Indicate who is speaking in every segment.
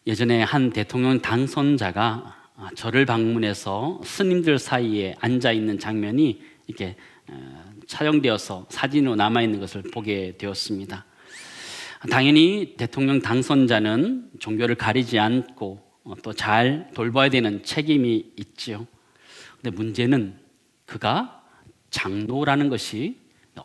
Speaker 1: 예전에 한 대통령 당선자가 저를 방문해서 스님들 사이에 앉아 있는 장면이 이렇게 촬영되어서 사진으로 남아 있는 것을 보게 되었습니다. 당연히 대통령 당선자는 종교를 가리지 않고 또 잘 돌봐야 되는 책임이 있지요. 근데 문제는 그가 장로라는 것이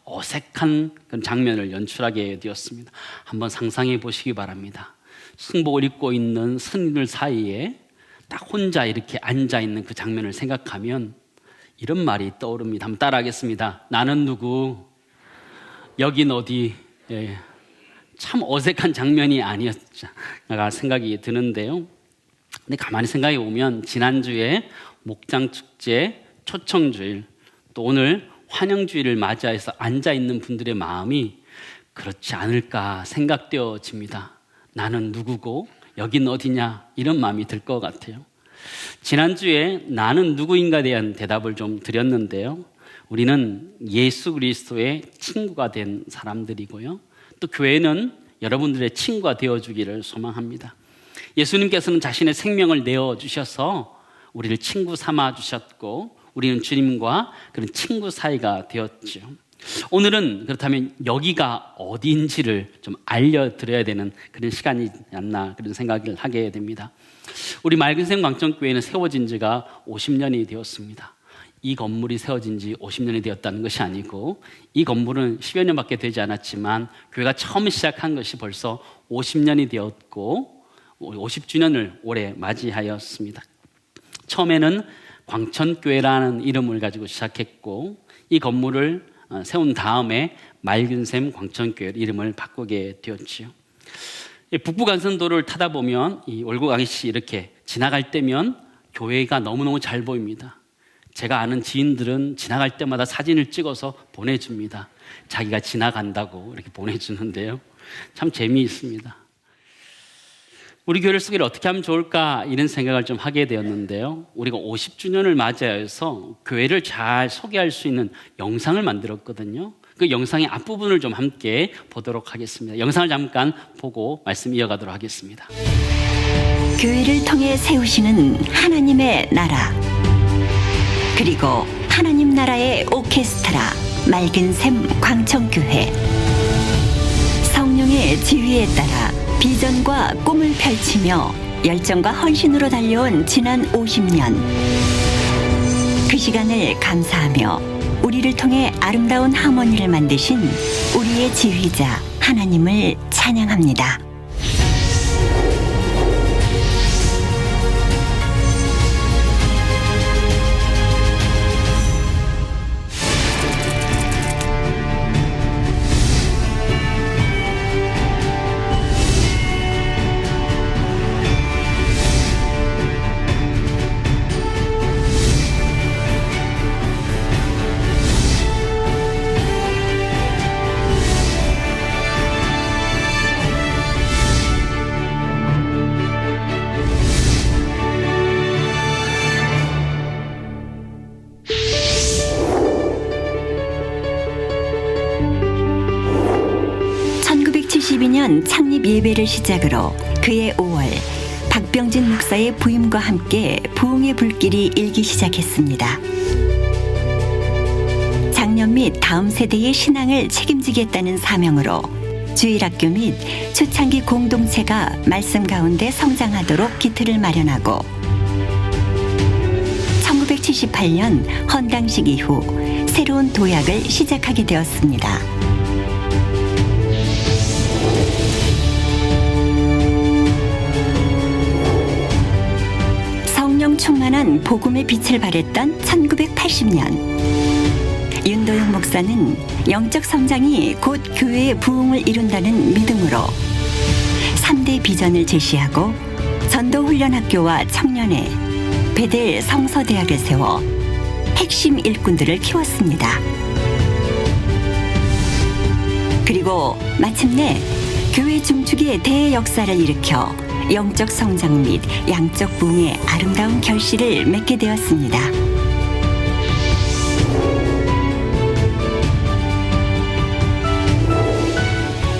Speaker 1: 어색한 그런 장면을 연출하게 되었습니다. 한번 상상해 보시기 바랍니다. 승복을 입고 있는 스님들 사이에 딱 혼자 이렇게 앉아 있는 그 장면을 생각하면 이런 말이 떠오릅니다. 한번 따라하겠습니다. 나는 누구, 여긴 어디. 참 어색한 장면이 아니었나 생각이 드는데요. 근데 가만히 생각해 보면 지난주에 목장축제, 초청주일, 또 오늘 환영주일을 맞이해서 앉아 있는 분들의 마음이 그렇지 않을까 생각되어집니다. 나는 누구고 여긴 어디냐, 이런 마음이 들 것 같아요. 지난주에 나는 누구인가에 대한 대답을 좀 드렸는데요. 우리는 예수 그리스도의 친구가 된 사람들이고요, 또 교회는 여러분들의 친구가 되어주기를 소망합니다. 예수님께서는 자신의 생명을 내어주셔서 우리를 친구 삼아주셨고 우리는 주님과 그런 친구 사이가 되었죠. 오늘은 그렇다면 여기가 어디인지를 좀 알려드려야 되는 그런 시간이지 않나, 그런 생각을 하게 됩니다. 우리 맑은샘 광천교회는 세워진 지가 50년이 되었습니다. 이 건물이 세워진 지 50년이 되었다는 것이 아니고, 이 건물은 10여 년밖에 되지 않았지만 교회가 처음 시작한 것이 벌써 50년이 되었고 50주년을 올해 맞이하였습니다. 처음에는 광천교회라는 이름을 가지고 시작했고, 이 건물을 세운 다음에 맑은샘 광천교회 이름을 바꾸게 되었지요. 북부간선도로를 타다 보면 이 올고강이씨 이렇게 지나갈 때면 교회가 너무너무 잘 보입니다. 제가 아는 지인들은 지나갈 때마다 사진을 찍어서 보내줍니다. 자기가 지나간다고 이렇게 보내주는데요, 참 재미있습니다. 우리 교회를 소개를 어떻게 하면 좋을까, 이런 생각을 좀 하게 되었는데요, 우리가 50주년을 맞이해서 교회를 잘 소개할 수 있는 영상을 만들었거든요. 그 영상의 앞부분을 좀 함께 보도록 하겠습니다. 영상을 잠깐 보고 말씀 이어가도록 하겠습니다.
Speaker 2: 교회를 통해 세우시는 하나님의 나라, 그리고 하나님 나라의 오케스트라 맑은샘 광천교회. 성령의 지휘에 따라 비전과 꿈을 펼치며 열정과 헌신으로 달려온 지난 50년. 그 시간을 감사하며 우리를 통해 아름다운 하모니를 만드신 우리의 지휘자 하나님을 찬양합니다. 창립 예배를 시작으로 그해 5월 박병진 목사의 부임과 함께 부흥의 불길이 일기 시작했습니다. 장년 및 다음 세대의 신앙을 책임지겠다는 사명으로 주일학교 및 초창기 공동체가 말씀 가운데 성장하도록 기틀을 마련하고 1978년 헌당식 이후 새로운 도약을 시작하게 되었습니다. 충만한 복음의 빛을 발했던 1980년, 윤도영 목사는 영적 성장이 곧 교회의 부흥을 이룬다는 믿음으로 3대 비전을 제시하고 전도훈련학교와 청년회, 베델 성서대학을 세워 핵심 일꾼들을 키웠습니다. 그리고 마침내 교회 중축의 대역사를 일으켜 영적 성장 및 양적 부흥의 아름다운 결실을 맺게 되었습니다.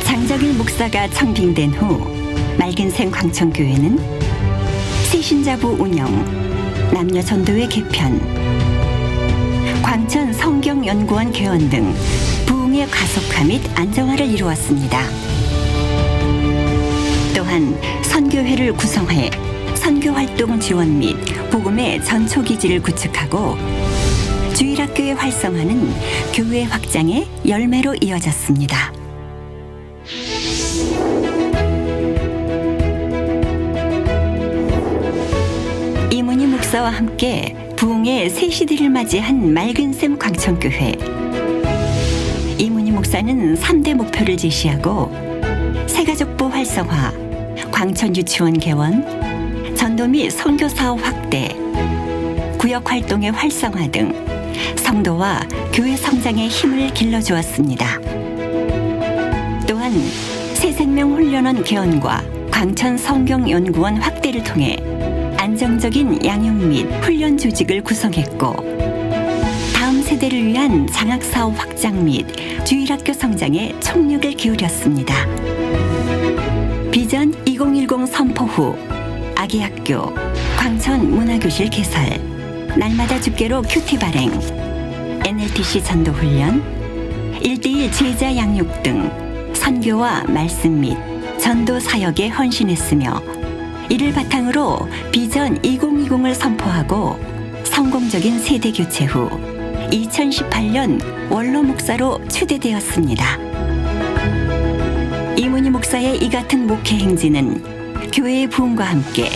Speaker 2: 장덕일 목사가 청빙된 후 맑은샘 광천교회는 새신자부 운영, 남녀 전도회 개편, 광천 성경연구원 개원 등 부흥의 가속화 및 안정화를 이루었습니다. 또한 선교회를 구성해 선교활동 지원 및 복음의 전초기지를 구축하고 주일학교의 활성화는 교회 확장의 열매로 이어졌습니다. 이문희 목사와 함께 부흥의 새 시대를 맞이한 맑은샘 광천교회. 이문희 목사는 3대 목표를 제시하고 새가족부 활성화, 광천유치원 개원, 전도 및 선교사업 확대, 구역활동의 활성화 등 성도와 교회 성장에 힘을 길러주었습니다. 또한 새생명훈련원 개원과 광천 성경연구원 확대를 통해 안정적인 양육 및 훈련 조직을 구성했고 다음 세대를 위한 장학사업 확장 및 주일학교 성장에 총력을 기울였습니다. 비전 2010 선포 후 아기학교, 광천 문화교실 개설, 날마다 집계로 큐티 발행, NLTC 전도훈련, 1:1 제자 양육 등 선교와 말씀 및 전도 사역에 헌신했으며 이를 바탕으로 비전 2020을 선포하고 성공적인 세대 교체 후 2018년 원로 목사로 추대되었습니다. 이문희 목사의 이 같은 목회 행진은 교회의 부흥과 함께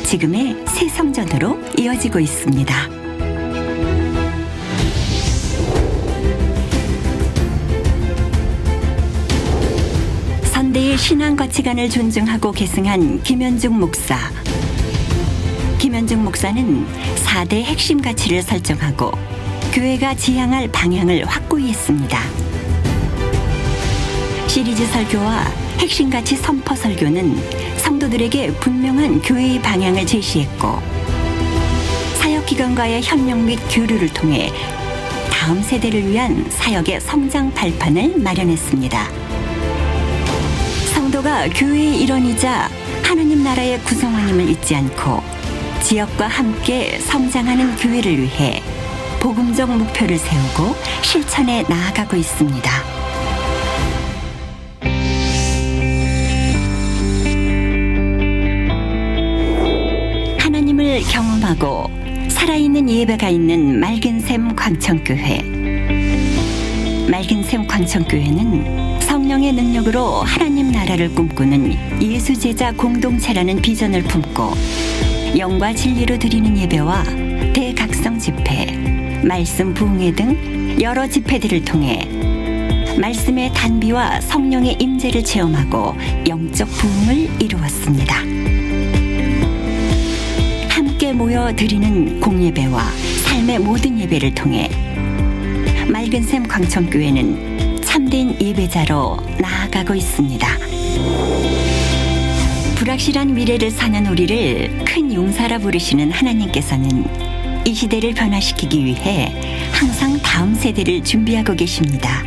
Speaker 2: 지금의 새 성전으로 이어지고 있습니다. 선대의 신앙 가치관을 존중하고 계승한 김현중 목사. 김현중 목사는 4대 핵심 가치를 설정하고 교회가 지향할 방향을 확고히 했습니다. 시리즈 설교와 핵심 가치 선포 설교는 성도들에게 분명한 교회의 방향을 제시했고 사역기관과의 협력 및 교류를 통해 다음 세대를 위한 사역의 성장 발판을 마련했습니다. 성도가 교회의 일원이자 하느님 나라의 구성원임을 잊지 않고 지역과 함께 성장하는 교회를 위해 복음적 목표를 세우고 실천해 나아가고 있습니다. 하나님을 경험하고 살아있는 예배가 있는 맑은샘 광천교회. 맑은샘 광천교회는 성령의 능력으로 하나님 나라를 꿈꾸는 예수제자 공동체라는 비전을 품고 영과 진리로 드리는 예배와 대각성 집회, 말씀 부흥회 등 여러 집회들을 통해 말씀의 단비와 성령의 임재를 체험하고 영적 부흥을 이루었습니다. 함께 모여 드리는 공예배와 삶의 모든 예배를 통해 맑은샘 광천교회는 참된 예배자로 나아가고 있습니다. 불확실한 미래를 사는 우리를 큰 용사라 부르시는 하나님께서는 이 시대를 변화시키기 위해 항상 다음 세대를 준비하고 계십니다.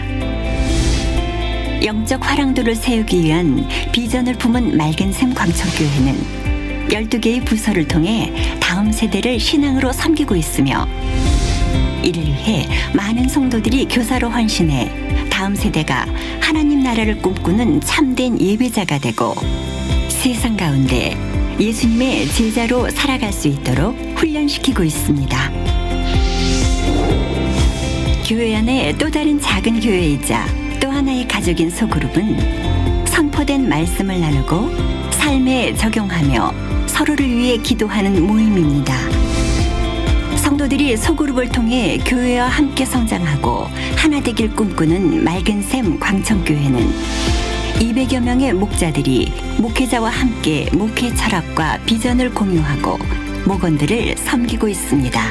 Speaker 2: 영적 화랑도를 세우기 위한 비전을 품은 맑은샘 광천교회는 12개의 부서를 통해 다음 세대를 신앙으로 섬기고 있으며 이를 위해 많은 성도들이 교사로 헌신해 다음 세대가 하나님 나라를 꿈꾸는 참된 예배자가 되고 세상 가운데 예수님의 제자로 살아갈 수 있도록 훈련시키고 있습니다. 교회 안에 또 다른 작은 교회이자 또 하나의 가족인 소그룹은 선포된 말씀을 나누고 삶에 적용하며 서로를 위해 기도하는 모임입니다. 성도들이 소그룹을 통해 교회와 함께 성장하고 하나 되길 꿈꾸는 맑은샘 광천교회는 200여 명의 목자들이 목회자와 함께 목회 철학과 비전을 공유하고 목원들을 섬기고 있습니다.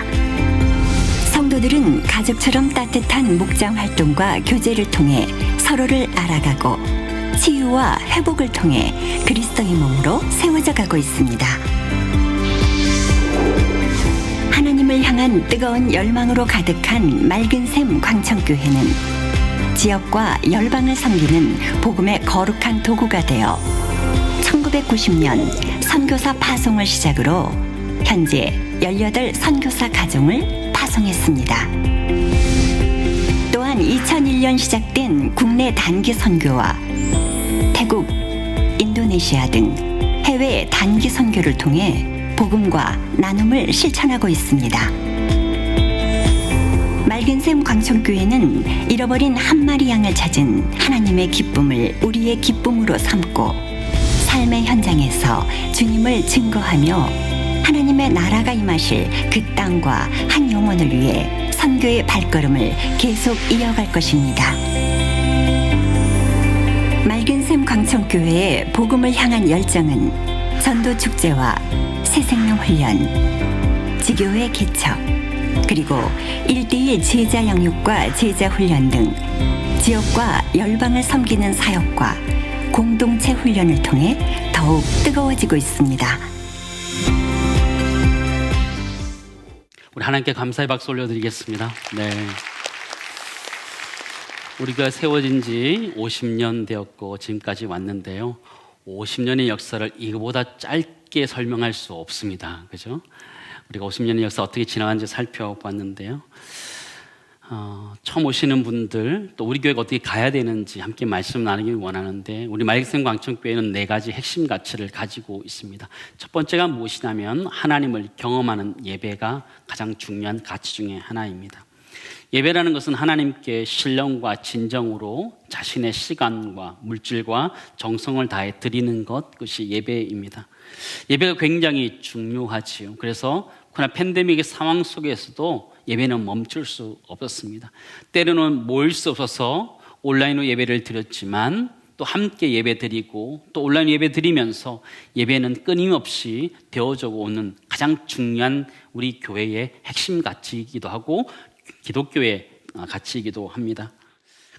Speaker 2: 성도들은 가족처럼 따뜻한 목장 활동과 교제를 통해 서로를 알아가고 치유와 회복을 통해 그리스도의 몸으로 세워져 가고 있습니다. 하나님을 향한 뜨거운 열망으로 가득한 맑은샘 광천교회는 지역과 열방을 섬기는 복음의 거룩한 도구가 되어 1990년 선교사 파송을 시작으로 현재 18 선교사 가정을 파송했습니다. 또한 2001년 시작된 국내 단기 선교와 태국, 인도네시아 등 해외 단기 선교를 통해 복음과 나눔을 실천하고 있습니다. 맑은샘 광천교회는 잃어버린 한 마리 양을 찾은 하나님의 기쁨을 우리의 기쁨으로 삼고 삶의 현장에서 주님을 증거하며 하나님의 나라가 임하실 그 땅과 한 영혼을 위해 선교의 발걸음을 계속 이어갈 것입니다. 맑은샘 광천교회의 복음을 향한 열정은 전도 축제와 새생명 훈련, 지교회 개척, 그리고 1:1 제자 양육과 제자 훈련 등 지역과 열방을 섬기는 사역과 공동체 훈련을 통해 더욱 뜨거워지고 있습니다.
Speaker 1: 우리 하나님께 감사의 박수 올려드리겠습니다. 네. 우리가 세워진 지 50년 되었고 지금까지 왔는데요. 50년의 역사를 이거보다 짧게 설명할 수 없습니다. 그죠? 우리가 50년의 역사 어떻게 지나간지 살펴봤는데요. 처음 오시는 분들, 또 우리 교회가 어떻게 가야 되는지 함께 말씀 나누기 원하는데, 우리 맑은샘 광천교회는 4가지 핵심 가치를 가지고 있습니다. 첫 번째가 무엇이냐면 하나님을 경험하는 예배가 가장 중요한 가치 중에 하나입니다. 예배라는 것은 하나님께 신령과 진정으로 자신의 시간과 물질과 정성을 다해 드리는 것, 그것이 예배입니다. 예배가 굉장히 중요하지요. 그래서 코로나 팬데믹의 상황 속에서도 예배는 멈출 수 없었습니다. 때로는 모일 수 없어서 온라인으로 예배를 드렸지만 또 함께 예배 드리고 또 온라인 예배 드리면서 예배는 끊임없이 되어져 오는 가장 중요한 우리 교회의 핵심 가치이기도 하고 기독교의 가치이기도 합니다.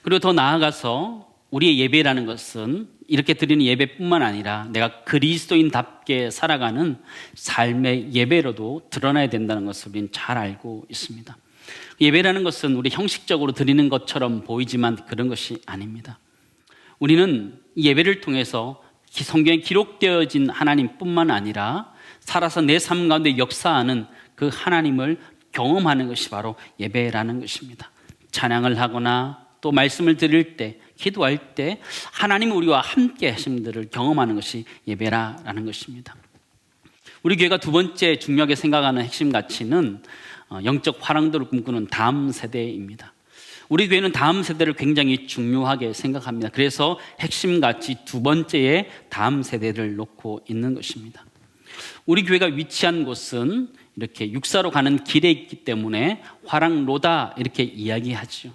Speaker 1: 그리고 더 나아가서 우리의 예배라는 것은 이렇게 드리는 예배뿐만 아니라 내가 그리스도인답게 살아가는 삶의 예배로도 드러나야 된다는 것을 우리는 잘 알고 있습니다. 예배라는 것은 우리 형식적으로 드리는 것처럼 보이지만 그런 것이 아닙니다. 우리는 이 예배를 통해서 성경에 기록되어진 하나님뿐만 아니라 살아서 내 삶 가운데 역사하는 그 하나님을 경험하는 것이 바로 예배라는 것입니다. 찬양을 하거나 또 말씀을 드릴 때, 기도할 때 하나님이 우리와 함께 하신 것들을 경험하는 것이 예배라는 것입니다. 우리 교회가 두 번째 중요하게 생각하는 핵심 가치는 영적 화랑도를 꿈꾸는 다음 세대입니다. 우리 교회는 다음 세대를 굉장히 중요하게 생각합니다. 그래서 핵심 가치 두 번째에 다음 세대를 놓고 있는 것입니다. 우리 교회가 위치한 곳은 이렇게 육사로 가는 길에 있기 때문에 화랑로다 이렇게 이야기하죠.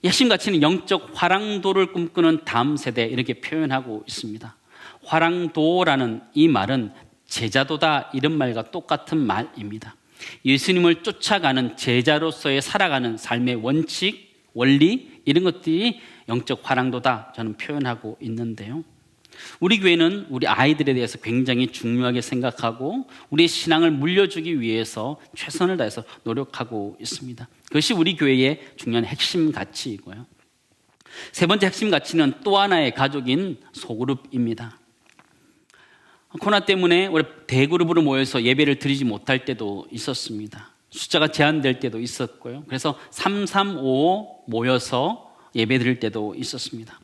Speaker 1: 핵심 가치는 영적 화랑도를 꿈꾸는 다음 세대 이렇게 표현하고 있습니다. 화랑도라는 이 말은 제자도다 이런 말과 똑같은 말입니다. 예수님을 쫓아가는 제자로서의 살아가는 삶의 원칙, 원리 이런 것들이 영적 화랑도다 저는 표현하고 있는데요. 우리 교회는 우리 아이들에 대해서 굉장히 중요하게 생각하고 우리의 신앙을 물려주기 위해서 최선을 다해서 노력하고 있습니다. 그것이 우리 교회의 중요한 핵심 가치이고요. 세 번째 핵심 가치는 또 하나의 가족인 소그룹입니다. 코로나 때문에 우리 대그룹으로 모여서 예배를 드리지 못할 때도 있었습니다. 숫자가 제한될 때도 있었고요. 그래서 3355 모여서 예배 드릴 때도 있었습니다.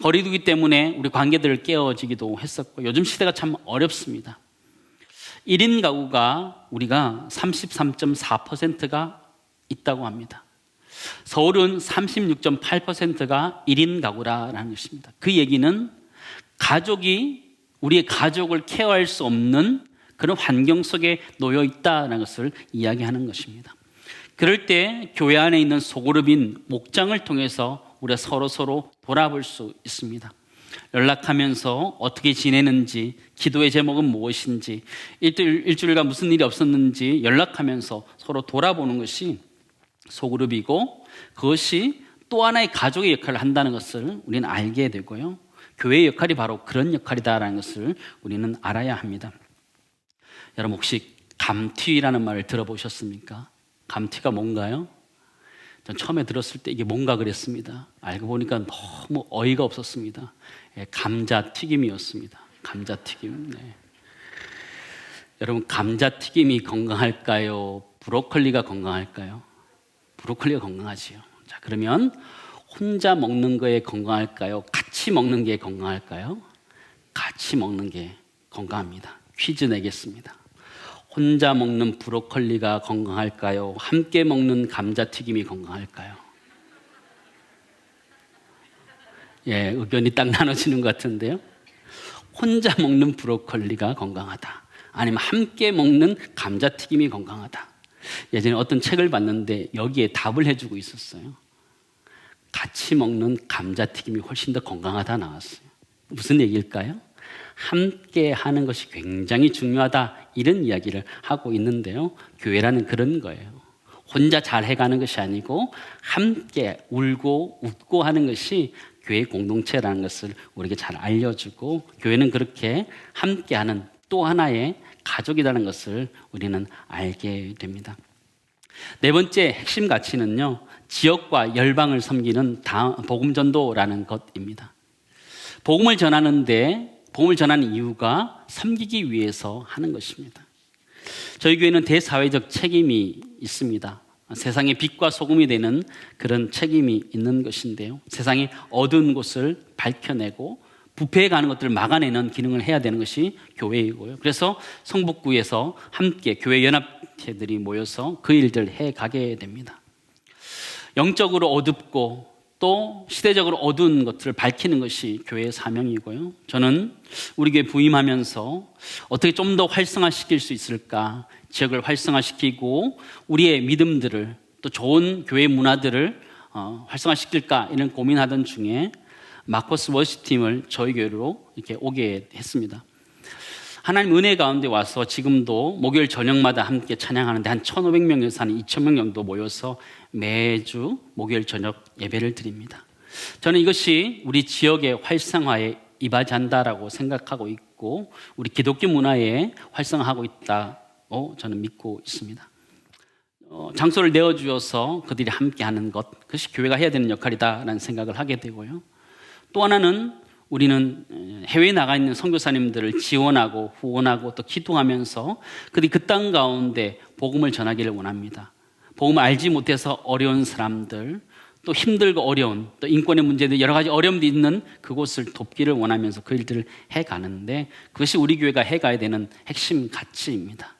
Speaker 1: 거리두기 때문에 우리 관계들을 깨어지기도 했었고 요즘 시대가 참 어렵습니다. 1인 가구가 우리가 33.4%가 있다고 합니다. 서울은 36.8%가 1인 가구라는 것입니다. 그 얘기는 가족이 우리의 가족을 케어할 수 없는 그런 환경 속에 놓여 있다는 것을 이야기하는 것입니다. 그럴 때 교회 안에 있는 소그룹인 목장을 통해서 우리가 서로 돌아볼 수 있습니다. 연락하면서 어떻게 지내는지, 기도의 제목은 무엇인지, 일주일간 무슨 일이 없었는지 연락하면서 서로 돌아보는 것이 소그룹이고 그것이 또 하나의 가족의 역할을 한다는 것을 우리는 알게 되고요. 교회의 역할이 바로 그런 역할이다라는 것을 우리는 알아야 합니다. 여러분 혹시 감튀라는 말을 들어보셨습니까? 감튀가 뭔가요? 전 처음에 들었을 때 이게 뭔가 그랬습니다. 알고 보니까 너무 어이가 없었습니다. 감자 튀김이었습니다. 감자튀김. 네. 여러분, 감자튀김이 건강할까요? 브로콜리가 건강할까요? 브로콜리가 건강하지요. 자, 그러면 혼자 먹는 거에 건강할까요? 같이 먹는 게 건강할까요? 같이 먹는 게 건강합니다. 퀴즈 내겠습니다. 혼자 먹는 브로콜리가 건강할까요? 함께 먹는 감자튀김이 건강할까요? 예, 의견이 딱 나눠지는 것 같은데요. 혼자 먹는 브로콜리가 건강하다. 아니면 함께 먹는 감자튀김이 건강하다. 예전에 어떤 책을 봤는데 여기에 답을 해주고 있었어요. 같이 먹는 감자튀김이 훨씬 더 건강하다 나왔어요. 무슨 얘기일까요? 함께 하는 것이 굉장히 중요하다, 이런 이야기를 하고 있는데요. 교회라는 그런 거예요. 혼자 잘 해가는 것이 아니고 함께 울고 웃고 하는 것이 교회 공동체라는 것을 우리에게 잘 알려주고, 교회는 그렇게 함께하는 또 하나의 가족이라는 것을 우리는 알게 됩니다. 네 번째 핵심 가치는요, 지역과 열방을 섬기는 복음전도라는 것입니다. 복음을 전하는 이유가 섬기기 위해서 하는 것입니다. 저희 교회는 대사회적 책임이 있습니다. 세상의 빛과 소금이 되는 그런 책임이 있는 것인데요. 세상의 어두운 곳을 밝혀내고 부패해 가는 것들을 막아내는 기능을 해야 되는 것이 교회이고요. 그래서 성북구에서 함께 교회 연합회들이 모여서 그 일들을 해가게 됩니다. 영적으로 어둡고 또 시대적으로 어두운 것들을 밝히는 것이 교회의 사명이고요. 저는 우리 교회 부임하면서 어떻게 좀 더 활성화시킬 수 있을까, 지역을 활성화시키고 우리의 믿음들을, 또 좋은 교회 문화들을 활성화시킬까, 이런 고민하던 중에 마커스 워시팀을 저희 교회로 이렇게 오게 했습니다. 하나님 은혜 가운데 와서 지금도 목요일 저녁마다 함께 찬양하는데 한 1,500명에서 한 2,000명 정도 모여서 매주 목요일 저녁 예배를 드립니다. 저는 이것이 우리 지역의 활성화에 이바지한다라고 생각하고 있고, 우리 기독교 문화에 활성화하고 있다고 저는 믿고 있습니다. 장소를 내어주어서 그들이 함께하는 것, 그것이 교회가 해야 되는 역할이다라는 생각을 하게 되고요. 또 하나는 우리는 해외에 나가 있는 선교사님들을 지원하고 후원하고 또 기도하면서 그들이 그 땅 가운데 복음을 전하기를 원합니다. 복음을 알지 못해서 어려운 사람들, 또 힘들고 어려운, 또 인권의 문제들, 여러 가지 어려움도 있는 그곳을 돕기를 원하면서 그 일들을 해가는데, 그것이 우리 교회가 해가야 되는 핵심 가치입니다.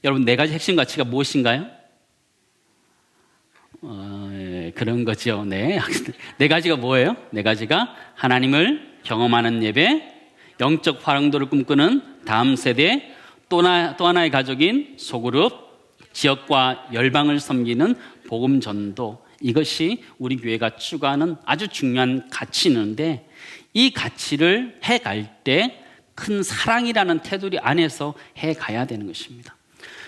Speaker 1: 여러분, 네 가지 핵심 가치가 무엇인가요? 그런 거죠. 네. 네 가지가 뭐예요? 네 가지가 하나님을 경험하는 예배, 영적 활용도를 꿈꾸는 다음 세대, 또 하나의 가족인 소그룹, 지역과 열방을 섬기는 복음 전도, 이것이 우리 교회가 추구하는 아주 중요한 가치인데, 이 가치를 해갈 때 큰 사랑이라는 테두리 안에서 해가야 되는 것입니다.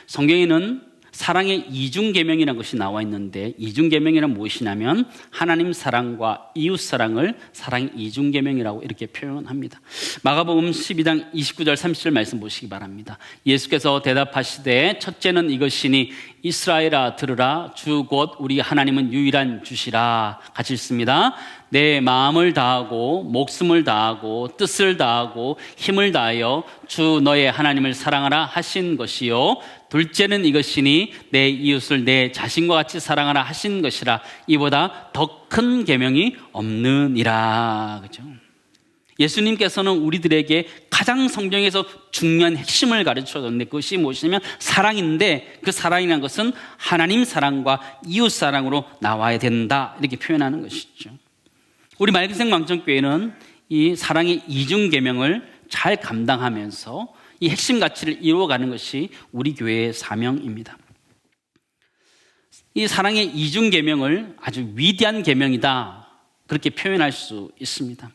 Speaker 1: 성경에는 사랑의 이중계명이라는 것이 나와 있는데, 이중계명이란 무엇이냐면 하나님 사랑과 이웃 사랑을 사랑의 이중계명이라고 이렇게 표현합니다. 마가복음 12장 29절 30절 말씀 보시기 바랍니다. 예수께서 대답하시되 첫째는 이것이니 이스라엘아 들으라, 주 곧 우리 하나님은 유일한 주시라. 같이 읽습니다. 내 마음을 다하고 목숨을 다하고 뜻을 다하고 힘을 다하여 주 너의 하나님을 사랑하라 하신 것이요, 둘째는 이것이니 내 이웃을 내 자신과 같이 사랑하라 하신 것이라. 이보다 더 큰 계명이 없느니라. 그죠? 예수님께서는 우리들에게 가장 성경에서 중요한 핵심을 가르쳐 줬는데, 그것이 무엇이냐면 사랑인데, 그 사랑이라는 것은 하나님 사랑과 이웃 사랑으로 나와야 된다, 이렇게 표현하는 것이죠. 우리 맑은생 망천교회는 이 사랑의 이중계명을 잘 감당하면서 이 핵심 가치를 이루어가는 것이 우리 교회의 사명입니다. 이 사랑의 이중계명을 아주 위대한 계명이다, 그렇게 표현할 수 있습니다.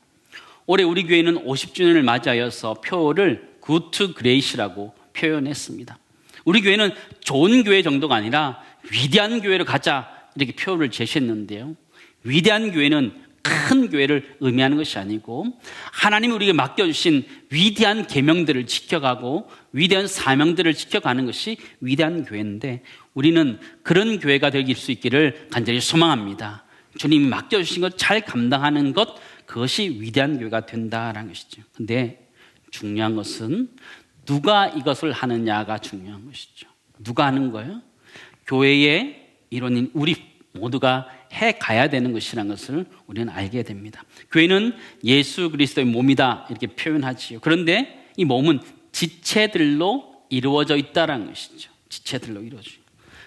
Speaker 1: 올해 우리 교회는 50주년을 맞이하여서 표어를 Good to Great이라고 표현했습니다. 우리 교회는 좋은 교회 정도가 아니라 위대한 교회로 가자, 이렇게 표어를 제시했는데요. 위대한 교회는 큰 교회를 의미하는 것이 아니고, 하나님이 우리에게 맡겨주신 위대한 계명들을 지켜가고 위대한 사명들을 지켜가는 것이 위대한 교회인데, 우리는 그런 교회가 될 수 있기를 간절히 소망합니다. 주님이 맡겨주신 것 잘 감당하는 것, 그것이 위대한 교회가 된다라는 것이죠. 근데 중요한 것은 누가 이것을 하느냐가 중요한 것이죠. 누가 하는 거예요? 교회의 일원인 우리 모두가 해가야 되는 것이라는 것을 우리는 알게 됩니다. 교회는 예수 그리스도의 몸이다 이렇게 표현하지요. 그런데 이 몸은 지체들로 이루어져 있다는 것이죠. 지체들로 이루어져요.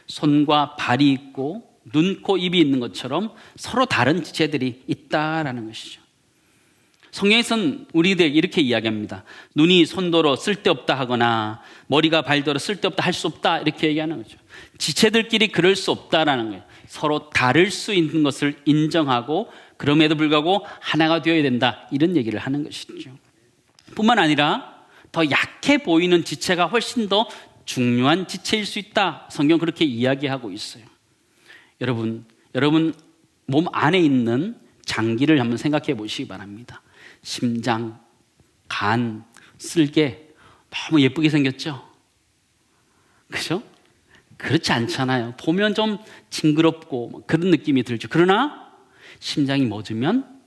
Speaker 1: 손과 발이 있고 눈, 코, 입이 있는 것처럼 서로 다른 지체들이 있다라는 것이죠. 성경에서는 우리들 이렇게 이야기합니다. 눈이 손도로 쓸데없다 하거나 머리가 발도로 쓸데없다 할 수 없다 이렇게 얘기하는 거죠. 지체들끼리 그럴 수 없다라는 거예요. 서로 다를 수 있는 것을 인정하고 그럼에도 불구하고 하나가 되어야 된다 이런 얘기를 하는 것이죠. 뿐만 아니라 더 약해 보이는 지체가 훨씬 더 중요한 지체일 수 있다. 성경 그렇게 이야기하고 있어요. 여러분 몸 안에 있는 장기를 한번 생각해 보시기 바랍니다. 심장, 간, 쓸개 너무 예쁘게 생겼죠? 그죠? 그렇지 않잖아요. 보면 좀 징그럽고 그런 느낌이 들죠. 그러나 심장이 멎으면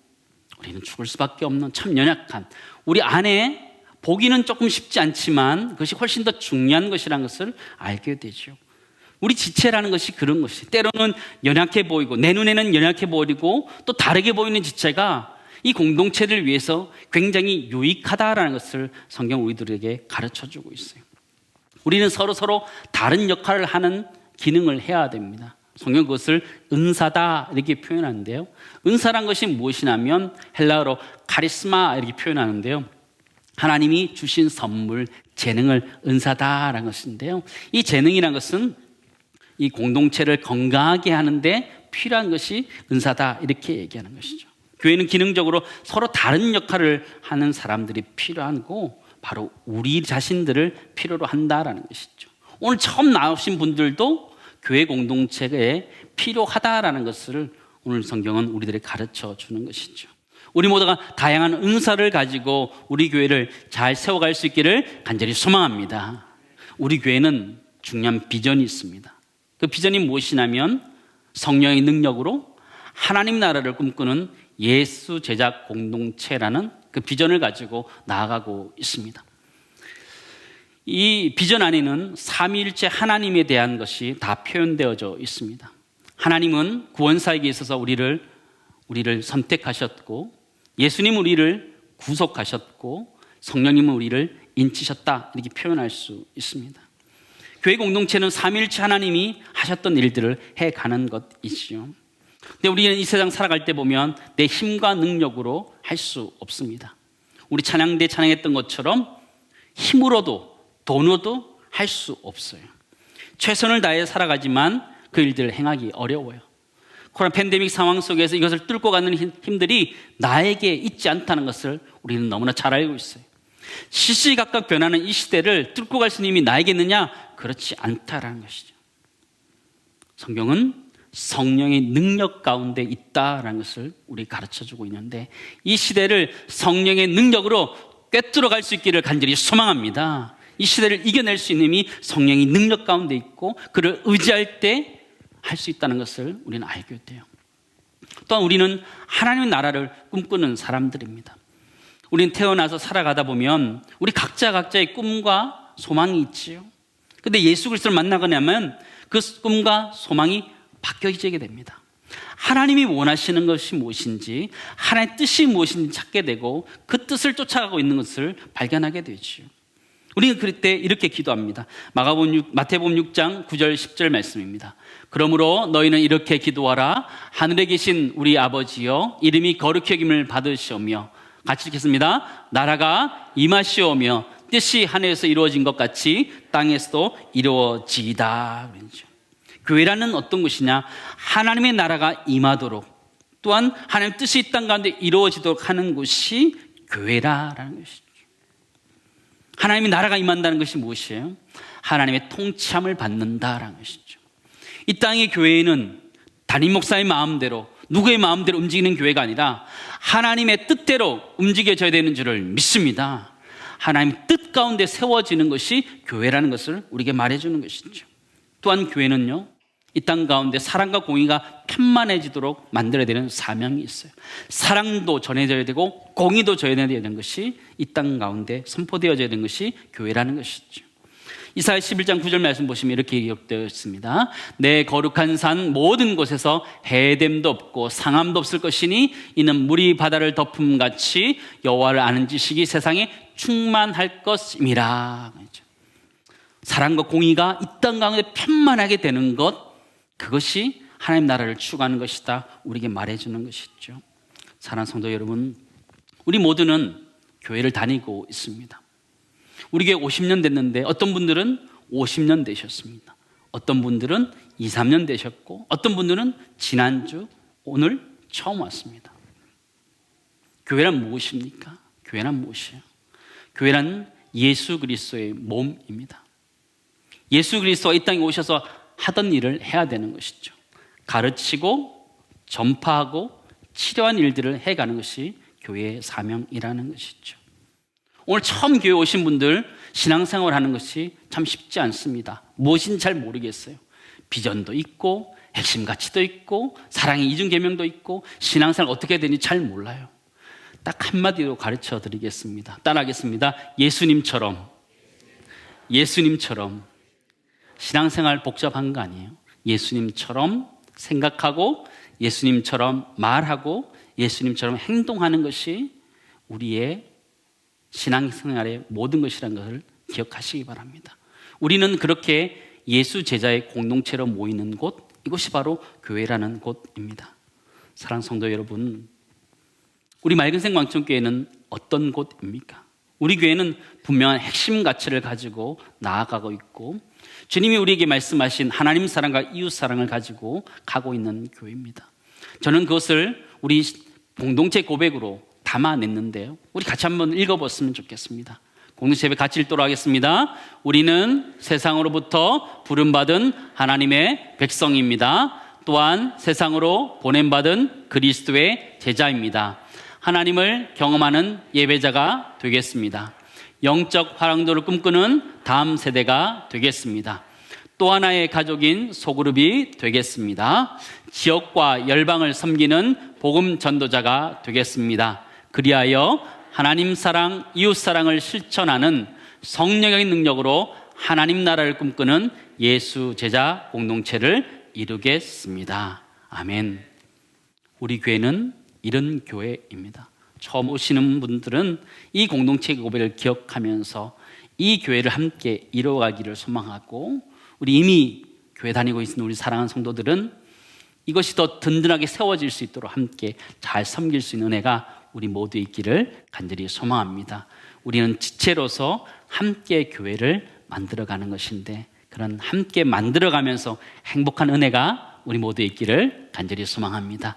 Speaker 1: 우리는 죽을 수밖에 없는 참 연약한 우리 안에 보기는 조금 쉽지 않지만 그것이 훨씬 더 중요한 것이라는 것을 알게 되죠. 우리 지체라는 것이 그런 것이 때로는 연약해 보이고 내 눈에는 연약해 보이고 또 다르게 보이는 지체가 이 공동체를 위해서 굉장히 유익하다라는 것을 성경 우리들에게 가르쳐주고 있어요. 우리는 서로 다른 역할을 하는 기능을 해야 됩니다. 성경 그것을 은사다 이렇게 표현하는데요. 은사란 것이 무엇이냐면 헬라어로 카리스마 이렇게 표현하는데요. 하나님이 주신 선물, 재능을 은사다라는 것인데요. 이 재능이라는 것은 이 공동체를 건강하게 하는데 필요한 것이 은사다 이렇게 얘기하는 것이죠. 교회는 기능적으로 서로 다른 역할을 하는 사람들이 필요하고 바로 우리 자신들을 필요로 한다라는 것이죠. 오늘 처음 나오신 분들도 교회 공동체에 필요하다라는 것을 오늘 성경은 우리들에게 가르쳐 주는 것이죠. 우리 모두가 다양한 은사를 가지고 우리 교회를 잘 세워갈 수 있기를 간절히 소망합니다. 우리 교회는 중요한 비전이 있습니다. 그 비전이 무엇이냐면 성령의 능력으로 하나님 나라를 꿈꾸는 예수 제자 공동체라는 그 비전을 가지고 나아가고 있습니다. 이 비전 안에는 삼위일체 하나님에 대한 것이 다 표현되어져 있습니다. 하나님은 구원사에게 있어서 우리를 선택하셨고 예수님은 우리를 구속하셨고 성령님은 우리를 인치셨다 이렇게 표현할 수 있습니다. 교회 공동체는 삼위일체 하나님이 하셨던 일들을 해가는 것이지요. 근데 우리는 이 세상 살아갈 때 보면 내 힘과 능력으로 할 수 없습니다. 우리 찬양 때 찬양했던 것처럼 힘으로도 돈으로도 할 수 없어요. 최선을 다해 살아가지만 그 일들을 행하기 어려워요. 코로나 팬데믹 상황 속에서 이것을 뚫고 가는 힘들이 나에게 있지 않다는 것을 우리는 너무나 잘 알고 있어요. 시시각각 변하는 이 시대를 뚫고 갈 수 있는 힘이 나에게 있느냐? 그렇지 않다라는 것이죠. 성경은 성령의 능력 가운데 있다라는 것을 우리 가르쳐주고 있는데 이 시대를 성령의 능력으로 꿰뚫어 갈 수 있기를 간절히 소망합니다. 이 시대를 이겨낼 수 있는 힘이 성령의 능력 가운데 있고 그를 의지할 때 할 수 있다는 것을 우리는 알게 돼요. 또한 우리는 하나님의 나라를 꿈꾸는 사람들입니다. 우리는 태어나서 살아가다 보면 우리 각자의 꿈과 소망이 있지요. 근데 예수 그리스도를 만나고 나면 그 꿈과 소망이 바뀌어지게 됩니다. 하나님이 원하시는 것이 무엇인지 하나님의 뜻이 무엇인지 찾게 되고 그 뜻을 쫓아가고 있는 것을 발견하게 되지요. 우리는 그때 이렇게 기도합니다. 마태복음 6장 9절 10절 말씀입니다. 그러므로 너희는 이렇게 기도하라. 하늘에 계신 우리 아버지여 이름이 거룩히 여김을 받으시오며 같이 읽겠습니다. 나라가 임하시오며 뜻이 하늘에서 이루어진 것 같이 땅에서도 이루어지이다. 교회라는 어떤 것이냐? 하나님의 나라가 임하도록 또한 하나님의 뜻이 이 땅 가운데 이루어지도록 하는 곳이 교회라는 것이죠. 하나님의 나라가 임한다는 것이 무엇이에요? 하나님의 통치함을 받는다라는 것이죠. 이 땅의 교회는 담임 목사의 마음대로 누구의 마음대로 움직이는 교회가 아니라 하나님의 뜻대로 움직여져야 되는 줄을 믿습니다. 하나님 뜻 가운데 세워지는 것이 교회라는 것을 우리에게 말해주는 것이죠. 또한 교회는요 이 땅 가운데 사랑과 공의가 편만해지도록 만들어야 되는 사명이 있어요. 사랑도 전해져야 되고 공의도 전해져야 되는 것이 이 땅 가운데 선포되어져야 되는 것이 교회라는 것이죠. 이사야 11장 9절 말씀 보시면 이렇게 기록되어 있습니다. 내 거룩한 산 모든 곳에서 해됨도 없고 상함도 없을 것이니 이는 물이 바다를 덮음같이 여호와를 아는 지식이 세상에 충만할 것임이라. 사랑과 공의가 이 땅 가운데 편만하게 되는 것, 그것이 하나님 나라를 추구하는 것이다, 우리에게 말해주는 것이죠. 사랑하는 성도 여러분, 우리 모두는 교회를 다니고 있습니다. 우리 교회 50년 됐는데 어떤 분들은 50년 되셨습니다. 어떤 분들은 2, 3년 되셨고 어떤 분들은 지난주, 오늘 처음 왔습니다. 교회란 무엇입니까? 교회란 무엇이에요? 교회란 예수 그리스도의 몸입니다. 예수 그리스도가 이 땅에 오셔서 하던 일을 해야 되는 것이죠. 가르치고 전파하고 치료한 일들을 해가는 것이 교회의 사명이라는 것이죠. 오늘 처음 교회 오신 분들 신앙생활 하는 것이 참 쉽지 않습니다. 무엇인지 잘 모르겠어요. 비전도 있고 핵심 가치도 있고 사랑의 이중계명도 있고 신앙생활 어떻게 해야 되는지 잘 몰라요. 딱 한마디로 가르쳐 드리겠습니다. 따라하겠습니다. 예수님처럼 신앙생활 복잡한 거 아니에요. 예수님처럼 생각하고 예수님처럼 말하고 예수님처럼 행동하는 것이 우리의 신앙생활의 모든 것이라는 것을 기억하시기 바랍니다. 우리는 그렇게 예수 제자의 공동체로 모이는 곳, 이것이 바로 교회라는 곳입니다. 사랑하는 성도 여러분, 우리 맑은생 광천교회는 어떤 곳입니까? 우리 교회는 분명한 핵심 가치를 가지고 나아가고 있고 주님이 우리에게 말씀하신 하나님 사랑과 이웃 사랑을 가지고 가고 있는 교회입니다. 저는 그것을 우리 공동체 고백으로 담아냈는데요, 우리 같이 한번 읽어봤으면 좋겠습니다. 공동체 예배 같이 읽도록 하겠습니다. 우리는 세상으로부터 부름받은 하나님의 백성입니다. 또한 세상으로 보냄받은 그리스도의 제자입니다. 하나님을 경험하는 예배자가 되겠습니다. 영적 화랑도를 꿈꾸는 다음 세대가 되겠습니다. 또 하나의 가족인 소그룹이 되겠습니다. 지역과 열방을 섬기는 복음 전도자가 되겠습니다. 그리하여 하나님 사랑, 이웃 사랑을 실천하는 성령의 능력으로 하나님 나라를 꿈꾸는 예수 제자 공동체를 이루겠습니다. 아멘. 우리 교회는 이런 교회입니다. 처음 오시는 분들은 이 공동체 고백을 기억하면서 이 교회를 함께 이루어가기를 소망하고, 우리 이미 교회 다니고 있는 우리 사랑하는 성도들은 이것이 더 든든하게 세워질 수 있도록 함께 잘 섬길 수 있는 은혜가 우리 모두 있기를 간절히 소망합니다. 우리는 지체로서 함께 교회를 만들어가는 것인데, 그런 함께 만들어가면서 행복한 은혜가 우리 모두 있기를 간절히 소망합니다.